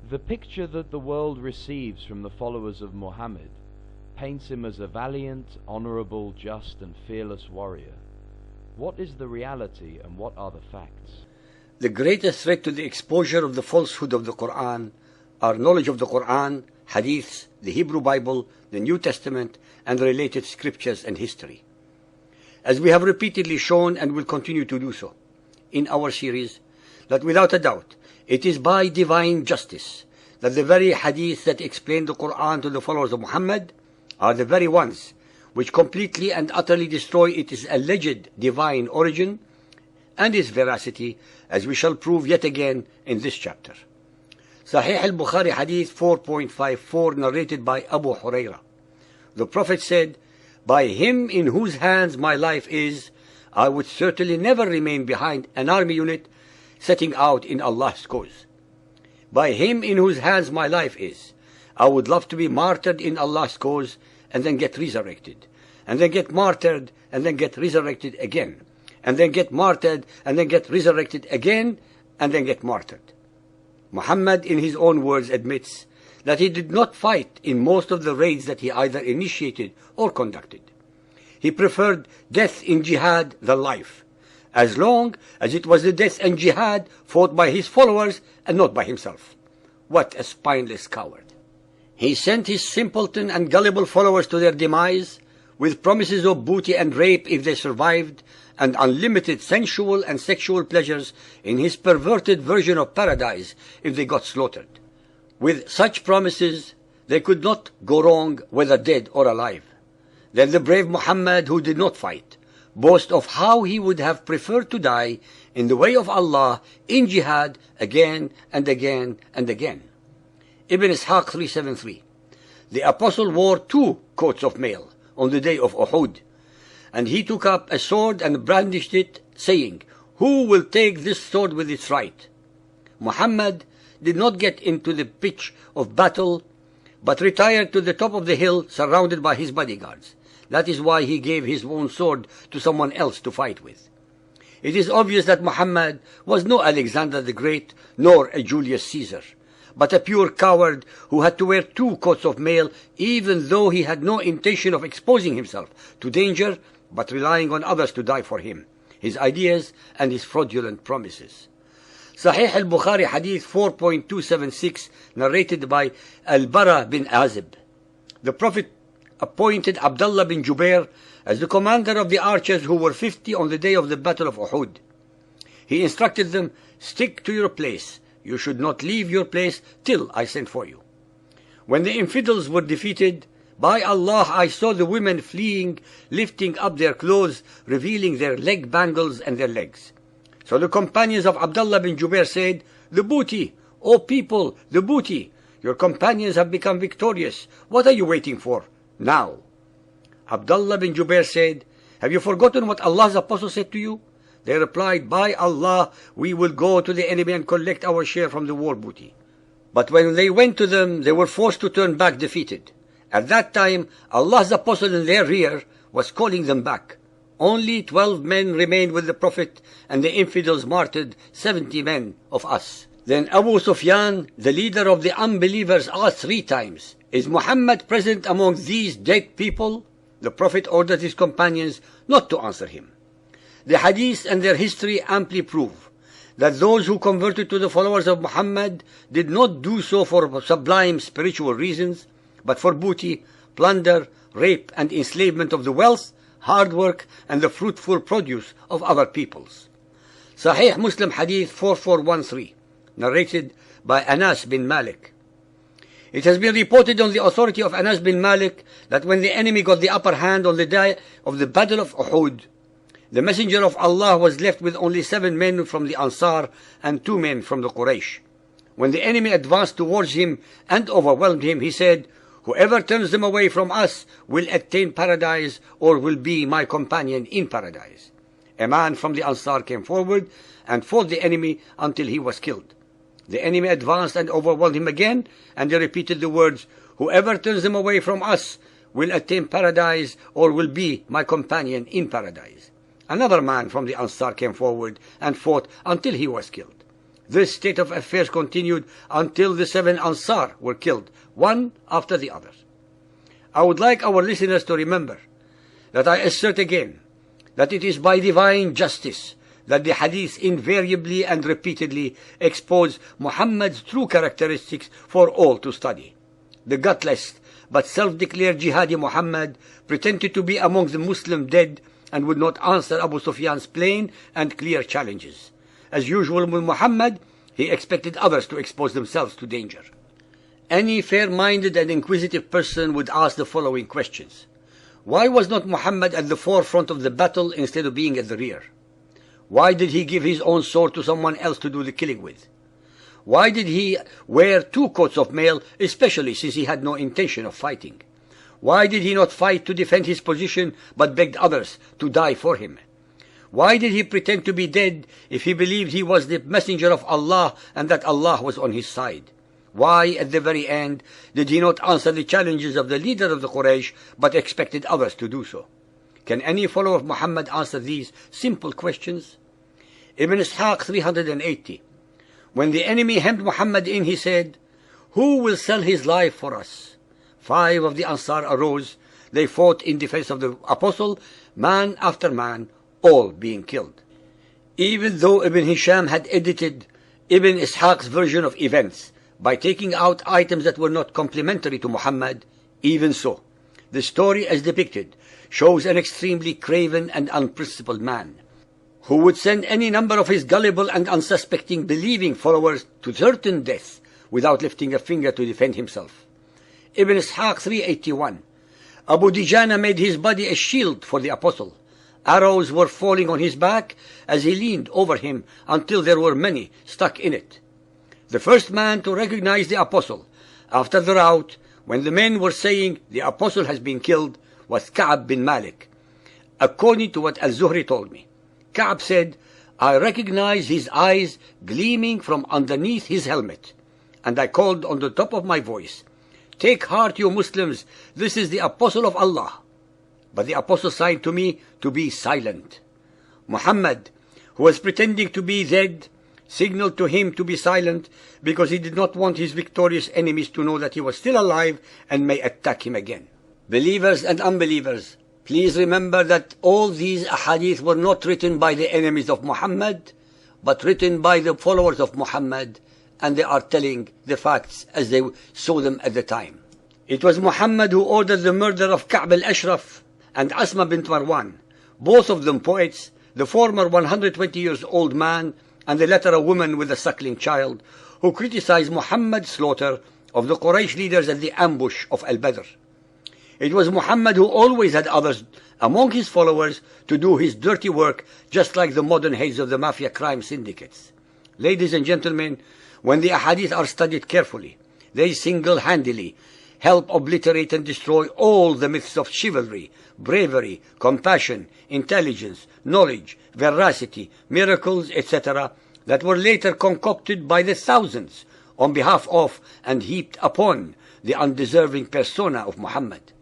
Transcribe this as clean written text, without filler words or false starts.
The picture that the world receives from the followers of Muhammad paints him as a valiant, honorable, just and fearless warrior. What is the reality and what are the facts? The greatest threat to the exposure of the falsehood of the Quran are knowledge of the Quran, Hadiths, the Hebrew Bible, the New Testament, and related scriptures and history. As we have repeatedly shown and will continue to do so in our series, that without a doubt, it is by divine justice that the very Hadith that explain the Quran to the followers of Muhammad are the very ones which completely and utterly destroy its alleged divine origin and its veracity, as we shall prove yet again in this chapter. Sahih al-Bukhari Hadith 4.54, narrated by Abu Huraira. The Prophet said, "By him in whose hands my life is, I would certainly never remain behind an army unit setting out in Allah's cause. By him in whose hands my life is, I would love to be martyred in Allah's cause and then get resurrected, and then get martyred and then get resurrected again, and then get martyred and then get resurrected again, and then get martyred." Muhammad, in his own words, admits that he did not fight in most of the raids that he either initiated or conducted. He preferred death in jihad than life, as long as it was the death and jihad fought by his followers and not by himself. What a spineless coward! He sent his simpleton and gullible followers to their demise with promises of booty and rape if they survived, and unlimited sensual and sexual pleasures in his perverted version of paradise if they got slaughtered. With such promises, they could not go wrong whether dead or alive. Then the brave Muhammad, who did not fight, boast of how he would have preferred to die in the way of Allah in jihad again and again and again. Ibn Ishaq 373. The apostle wore 2 coats of mail on the day of Uhud, and he took up a sword and brandished it, saying, "Who will take this sword with its right?" Muhammad did not get into the pitch of battle, but retired to the top of the hill surrounded by his bodyguards. That is why he gave his own sword to someone else to fight with. It is obvious that Muhammad was no Alexander the Great, nor a Julius Caesar, but a pure coward who had to wear 2 coats of mail, even though he had no intention of exposing himself to danger, but relying on others to die for him, his ideas and his fraudulent promises. Sahih al-Bukhari Hadith 4.276, narrated by Al-Bara bin Azib. The Prophet appointed Abdullah bin Jubair as the commander of the archers who were 50 on the day of the battle of Uhud. He instructed them, "Stick to your place. You should not leave your place till I send for you." When the infidels were defeated, by Allah, I saw the women fleeing, lifting up their clothes, revealing their leg bangles and their legs. So the companions of Abdullah bin Jubair said, "The booty, O people, the booty. Your companions have become victorious. What are you waiting for? Now." Abdullah bin Jubair said, "Have you forgotten what Allah's apostle said to you?" They replied, "By Allah, we will go to the enemy and collect our share from the war booty." But when they went to them, they were forced to turn back defeated. At that time, Allah's apostle in their rear was calling them back. Only 12 men remained with the Prophet, and the infidels martyred 70 men of us. Then Abu Sufyan, the leader of the unbelievers, asked 3 times, "Is Muhammad present among these dead people?" The Prophet ordered his companions not to answer him. The Hadith and their history amply prove that those who converted to the followers of Muhammad did not do so for sublime spiritual reasons, but for booty, plunder, rape, and enslavement of the wealth, hard work, and the fruitful produce of other peoples. Sahih Muslim Hadith 4413, narrated by Anas bin Malik. It has been reported on the authority of Anas bin Malik that when the enemy got the upper hand on the day of the Battle of Uhud, the Messenger of Allah was left with only 7 men from the Ansar and 2 men from the Quraysh. When the enemy advanced towards him and overwhelmed him, he said, "Whoever turns them away from us will attain paradise or will be my companion in paradise." A man from the Ansar came forward and fought the enemy until he was killed. The enemy advanced and overwhelmed him again, and they repeated the words, "Whoever turns them away from us will attain paradise or will be my companion in paradise." Another man from the Ansar came forward and fought until he was killed. This state of affairs continued until the 7 Ansar were killed, one after the other. I would like our listeners to remember that I assert again that it is by divine justice that the Hadith invariably and repeatedly expose Muhammad's true characteristics for all to study. The gutless but self-declared jihadi Muhammad pretended to be among the Muslim dead and would not answer Abu Sufyan's plain and clear challenges. As usual with Muhammad, he expected others to expose themselves to danger. Any fair-minded and inquisitive person would ask the following questions. Why was not Muhammad at the forefront of the battle instead of being at the rear? Why did he give his own sword to someone else to do the killing with? Why did he wear 2 coats of mail, especially since he had no intention of fighting? Why did he not fight to defend his position, but begged others to die for him? Why did he pretend to be dead if he believed he was the messenger of Allah and that Allah was on his side? Why, at the very end, did he not answer the challenges of the leader of the Quraysh, but expected others to do so? Can any follower of Muhammad answer these simple questions? Ibn Ishaq 380. When the enemy hemmed Muhammad in, he said, "Who will sell his life for us?" 5 of the Ansar arose. They fought in defense of the Apostle, man after man, all being killed. Even though Ibn Hisham had edited Ibn Ishaq's version of events by taking out items that were not complementary to Muhammad, even so, the story as depicted shows an extremely craven and unprincipled man, who would send any number of his gullible and unsuspecting believing followers to certain death without lifting a finger to defend himself. Ibn Ishaq 381. Abu Dijana made his body a shield for the Apostle. Arrows were falling on his back as he leaned over him until there were many stuck in it. The first man to recognize the Apostle after the rout, when the men were saying the Apostle has been killed, was Ka'b bin Malik. According to what Al-Zuhri told me, Ka'b said, "I recognized his eyes gleaming from underneath his helmet, and I called on the top of my voice, 'Take heart, you Muslims, this is the Apostle of Allah.' But the Apostle signed to me to be silent. Muhammad, who was pretending to be dead, signaled to him to be silent because he did not want his victorious enemies to know that he was still alive and may attack him again." Believers and unbelievers, please remember that all these ahadith were not written by the enemies of Muhammad, but written by the followers of Muhammad, and they are telling the facts as they saw them at the time. It was Muhammad who ordered the murder of Ka'b al-Ashraf and Asma bint Marwan, both of them poets, the former 120 years old man, and the latter a woman with a suckling child, who criticized Muhammad's slaughter of the Quraysh leaders at the ambush of Al-Badr. It was Muhammad who always had others among his followers to do his dirty work, just like the modern heads of the mafia crime syndicates. Ladies and gentlemen, when the ahadith are studied carefully, they single-handedly help obliterate and destroy all the myths of chivalry, bravery, compassion, intelligence, knowledge, veracity, miracles, etc., that were later concocted by the thousands on behalf of and heaped upon the undeserving persona of Muhammad.